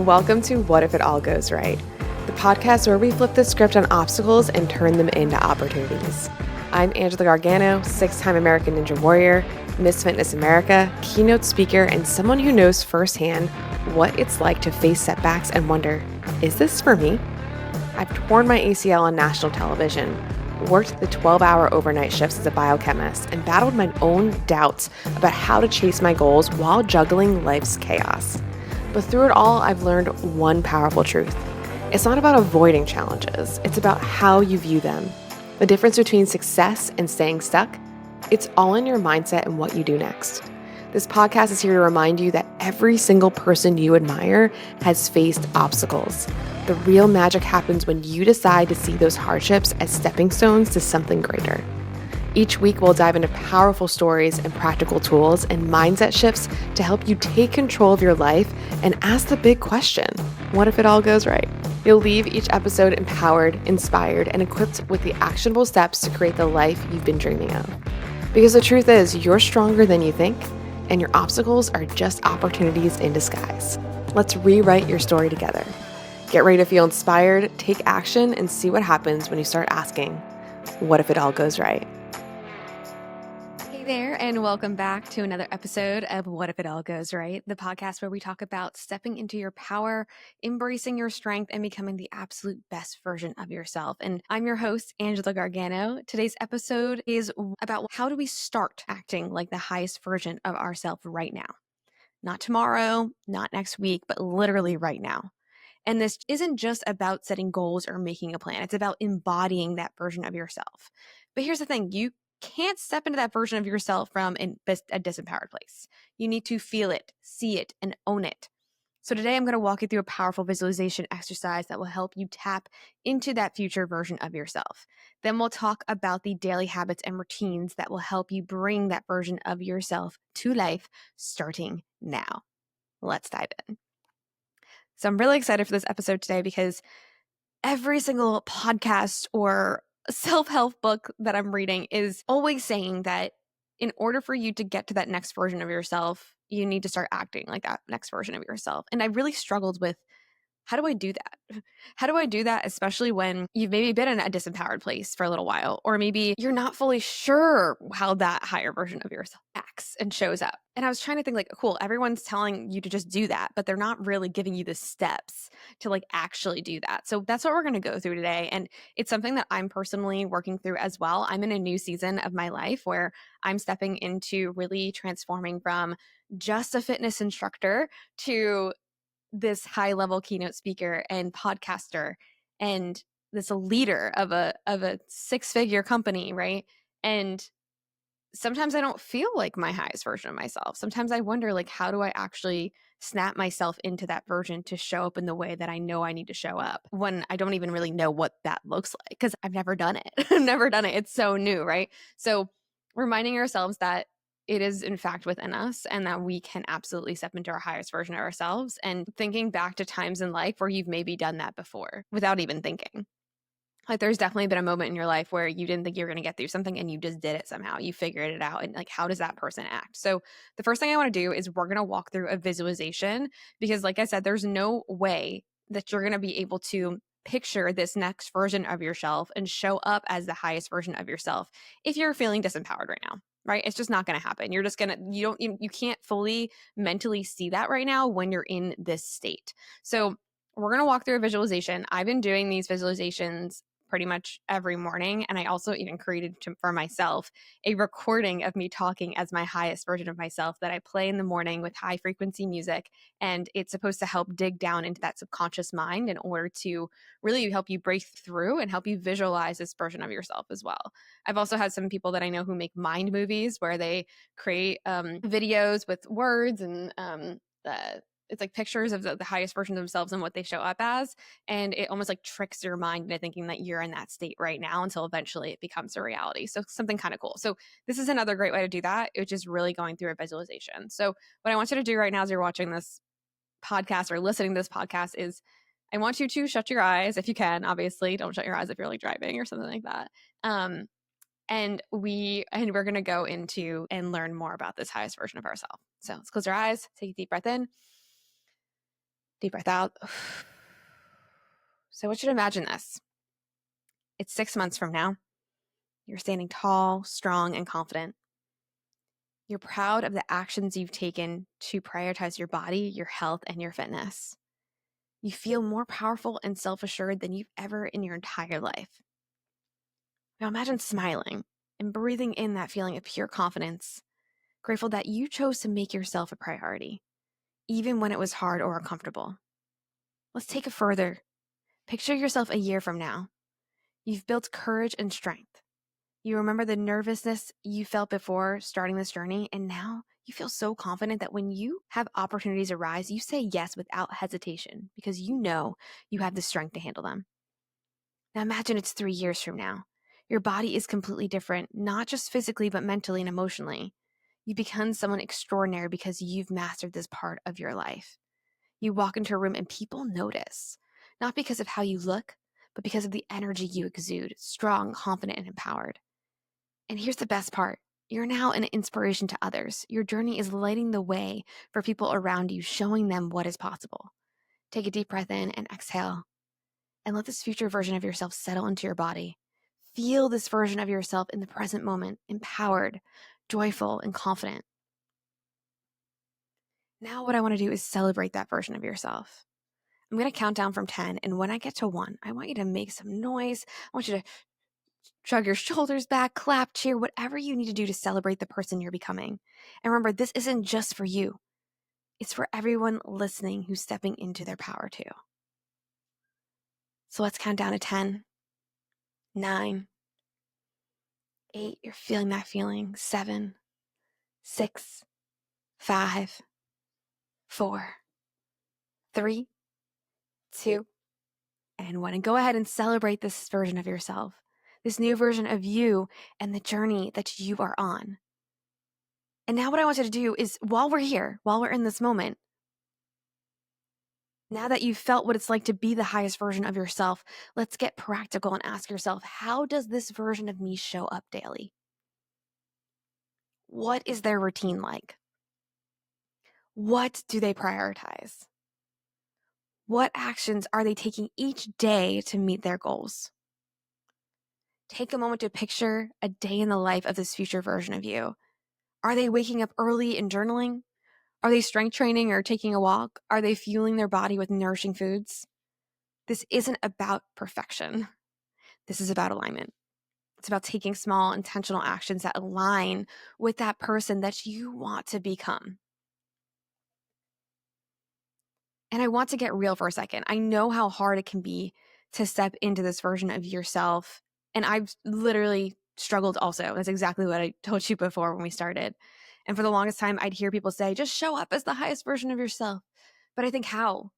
Welcome to What If It All Goes Right, the podcast where we flip the script on obstacles and turn them into opportunities. I'm Angela Gargano, 6-time American Ninja Warrior, Miss Fitness America, keynote speaker, and someone who knows firsthand what it's like to face setbacks and wonder, is this for me? I've torn my ACL on national television, worked the 12-hour overnight shifts as a biochemist, and battled my own doubts about how to chase my goals while juggling life's chaos. But through it all, I've learned one powerful truth. It's not about avoiding challenges. It's about how you view them. The difference between success and staying stuck, it's all in your mindset and what you do next. This podcast is here to remind you that every single person you admire has faced obstacles. The real magic happens when you decide to see those hardships as stepping stones to something greater. Each week, we'll dive into powerful stories and practical tools and mindset shifts to help you take control of your life and ask the big question, what if it all goes right? You'll leave each episode empowered, inspired, and equipped with the actionable steps to create the life you've been dreaming of. Because the truth is, you're stronger than you think, and your obstacles are just opportunities in disguise. Let's rewrite your story together. Get ready to feel inspired, take action, and see what happens when you start asking, what if it all goes right? Hey there, and welcome back to another episode of What If It All Goes Right, the podcast where we talk about stepping into your power, embracing your strength, and becoming the absolute best version of yourself. And I'm your host, Angela Gargano. Today's episode is about how do we start acting like the highest version of ourselves right now? Not tomorrow, not next week, but literally right now. And this isn't just about setting goals or making a plan. It's about embodying that version of yourself. But here's the thing, you can't step into that version of yourself from a disempowered place. You need to feel it, see it, and own it. So today I'm going to walk you through a powerful visualization exercise that will help you tap into that future version of yourself. Then we'll talk about the daily habits and routines that will help you bring that version of yourself to life starting now. Let's dive in. So I'm really excited for this episode today because every single podcast or self-help book that I'm reading is always saying that in order for you to get to that next version of yourself, you need to start acting like that next version of yourself. And I really struggled with, how do I do that? How do I do that, especially when you've maybe been in a disempowered place for a little while, or maybe you're not fully sure how that higher version of yourself acts and shows up. And I was trying to think like, cool, everyone's telling you to just do that, but they're not really giving you the steps to like actually do that. So that's what we're going to go through today. And it's something that I'm personally working through as well. I'm in a new season of my life where I'm stepping into really transforming from just a fitness instructor to this high level keynote speaker and podcaster and this leader of a 6-figure company, right? And sometimes I don't feel like my highest version of myself. Sometimes I wonder, like, how do I actually snap myself into that version to show up in the way that I know I need to show up when I don't even really know what that looks like because I've never done it. I've never done it. It's so new, right? So reminding ourselves that it is in fact within us and that we can absolutely step into our highest version of ourselves, and thinking back to times in life where you've maybe done that before without even thinking. Like there's definitely been a moment in your life where you didn't think you were going to get through something and you just did it somehow. You figured it out. And like, how does that person act? So the first thing I want to do is we're going to walk through a visualization because like I said, there's no way that you're going to be able to picture this next version of yourself and show up as the highest version of yourself if you're feeling disempowered right now. Right? It's just not going to happen. You're just going to, you can't fully mentally see that right now when you're in this state. So we're going to walk through a visualization. I've been doing these visualizations pretty much every morning. And I also even created for myself a recording of me talking as my highest version of myself that I play in the morning with high frequency music. And it's supposed to help dig down into that subconscious mind in order to really help you break through and help you visualize this version of yourself as well. I've also had some people that I know who make mind movies where they create videos with words and it's like pictures of the highest version of themselves and what they show up as. And it almost like tricks your mind into thinking that you're in that state right now until eventually it becomes a reality. So something kind of cool. So this is another great way to do that, which is really going through a visualization. So what I want you to do right now as you're watching this podcast or listening to this podcast is I want you to shut your eyes if you can. Obviously, don't shut your eyes if you're like driving or something like that. And we're going to go into and learn more about this highest version of ourselves. So let's close our eyes, take a deep breath in. Deep breath out. So I want you to imagine this. It's 6 months from now. You're standing tall, strong, and confident. You're proud of the actions you've taken to prioritize your body, your health, and your fitness. You feel more powerful and self-assured than you've ever in your entire life. Now imagine smiling and breathing in that feeling of pure confidence, grateful that you chose to make yourself a priority, even when it was hard or uncomfortable. Let's take it further. Picture yourself a year from now. You've built courage and strength. You remember the nervousness you felt before starting this journey, and now you feel so confident that when you have opportunities arise, you say yes without hesitation because you know you have the strength to handle them. Now imagine it's 3 years from now. Your body is completely different, not just physically, but mentally and emotionally. You become someone extraordinary because you've mastered this part of your life. You walk into a room and people notice, not because of how you look, but because of the energy you exude, strong, confident, and empowered. And here's the best part. You're now an inspiration to others. Your journey is lighting the way for people around you, showing them what is possible. Take a deep breath in and exhale, and let this future version of yourself settle into your body. Feel this version of yourself in the present moment, empowered, joyful, and confident. Now what I want to do is celebrate that version of yourself. I'm going to count down from 10, and when I get to 1, I want you to make some noise. I want you to shrug your shoulders back, clap, cheer, whatever you need to do to celebrate the person you're becoming. And remember, this isn't just for you. It's for everyone listening who's stepping into their power too. So let's count down to 10, 9, 8, you're feeling that feeling, 7, 6, 5, 4, 3, 2, and 1. And go ahead and celebrate this version of yourself, this new version of you and the journey that you are on. And now what I want you to do is, while we're here, while we're in this moment, now that you've felt what it's like to be the highest version of yourself, let's get practical and ask yourself, how does this version of me show up daily? What is their routine like? What do they prioritize? What actions are they taking each day to meet their goals? Take a moment to picture a day in the life of this future version of you. Are they waking up early and journaling? Are they strength training or taking a walk? Are they fueling their body with nourishing foods? This isn't about perfection. This is about alignment. It's about taking small, intentional actions that align with that person that you want to become. And I want to get real for a second. I know how hard it can be to step into this version of yourself. And I've literally struggled also. That's exactly what I told you before when we started. And for the longest time, I'd hear people say, just show up as the highest version of yourself. But I think, how?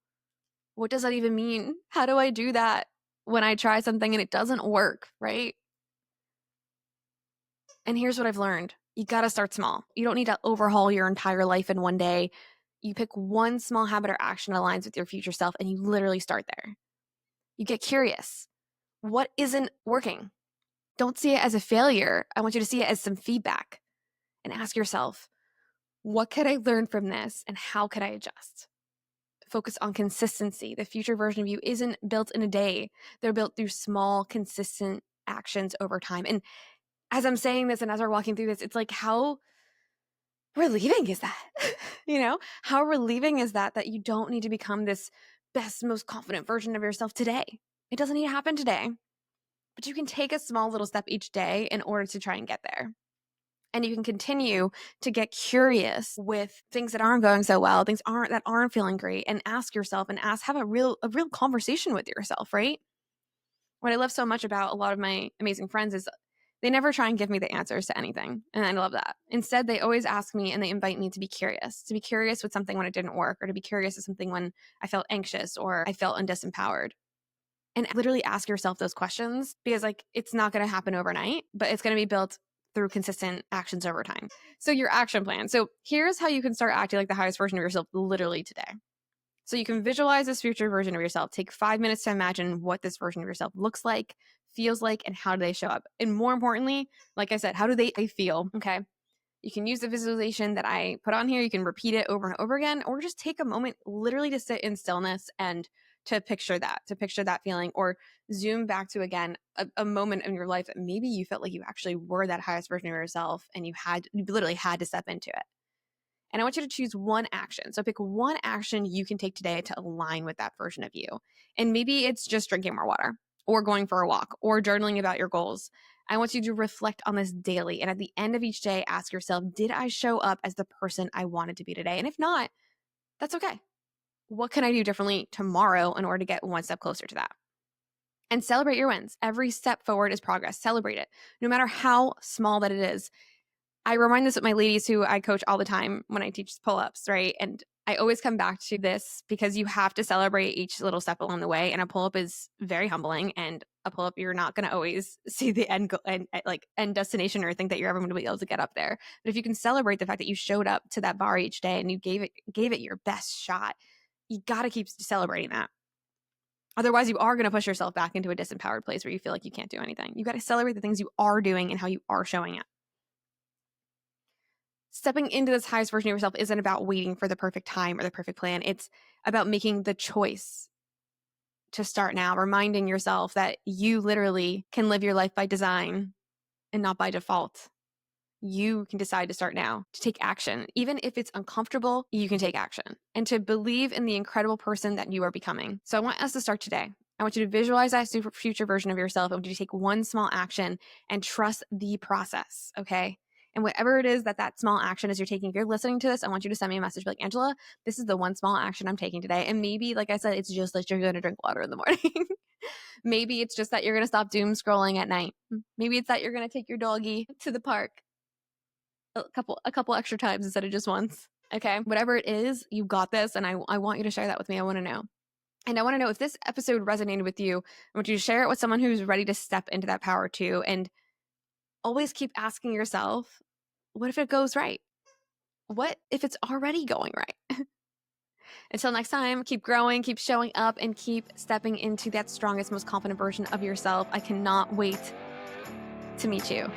What does that even mean? How do I do that when I try something and it doesn't work, right? And here's what I've learned. You got to start small. You don't need to overhaul your entire life in one day. You pick one small habit or action that aligns with your future self, and you literally start there. You get curious. What isn't working? Don't see it as a failure. I want you to see it as some feedback and ask yourself, what could I learn from this and how could I adjust? Focus on consistency. The future version of you isn't built in a day. They're built through small, consistent actions over time. And as I'm saying this and as we're walking through this, it's like, how relieving is that? How relieving is that you don't need to become this best, most confident version of yourself today? It doesn't need to happen today, but you can take a small little step each day in order to try and get there. And you can continue to get curious with things that aren't going so well, things that aren't feeling great, and ask yourself and have a real conversation with yourself, right? What I love so much about a lot of my amazing friends is they never try and give me the answers to anything. And I love that. Instead, they always ask me and they invite me to be curious with something when it didn't work, or to be curious with something when I felt anxious or I felt disempowered. And literally ask yourself those questions, because it's not going to happen overnight, but it's going to be built through consistent actions over time. So your action plan. So here's how you can start acting like the highest version of yourself literally today. So you can visualize this future version of yourself. Take 5 minutes to imagine what this version of yourself looks like, feels like, and how do they show up. And more importantly, like I said, how do they feel? Okay. You can use the visualization that I put on here. You can repeat it over and over again, or just take a moment literally to sit in stillness and to picture that feeling, or zoom back to, again, a moment in your life that maybe you felt like you actually were that highest version of yourself and you literally had to step into it. And I want you to choose one action. So pick one action you can take today to align with that version of you. And maybe it's just drinking more water, or going for a walk, or journaling about your goals. I want you to reflect on this daily. And at the end of each day, ask yourself, did I show up as the person I wanted to be today? And if not, that's okay. What can I do differently tomorrow in order to get one step closer to that? And celebrate your wins. Every step forward is progress. Celebrate it, no matter how small that it is. I remind this with my ladies who I coach all the time when I teach pull-ups, right? And I always come back to this because you have to celebrate each little step along the way. And a pull-up is very humbling, and a pull-up, you're not going to always see the end destination or think that you're ever going to be able to get up there. But if you can celebrate the fact that you showed up to that bar each day and you gave it your best shot, you got to keep celebrating that. Otherwise, you are going to push yourself back into a disempowered place where you feel like you can't do anything. You got to celebrate the things you are doing and how you are showing up. Stepping into this highest version of yourself isn't about waiting for the perfect time or the perfect plan. It's about making the choice to start now, reminding yourself that you literally can live your life by design and not by default. You can decide to start now, to take action. Even if it's uncomfortable, you can take action, and to believe in the incredible person that you are becoming. So I want us to start today. I want you to visualize that future version of yourself. I want you to take one small action and trust the process, okay? And whatever it is that small action is you're taking, if you're listening to this, I want you to send me a message like, Angela, this is the one small action I'm taking today. And maybe, like I said, it's just that you're going to drink water in the morning. Maybe it's just that you're going to stop doom scrolling at night. Maybe it's that you're going to take your doggy to the park a couple extra times instead of just once. Okay. Whatever it is, you got this. And I want you to share that with me. I want to know. And I want to know if this episode resonated with you. I want you to share it with someone who's ready to step into that power too. And always keep asking yourself, what if it goes right? What if it's already going right? Until next time, keep growing, keep showing up, and keep stepping into that strongest, most confident version of yourself. I cannot wait to meet you.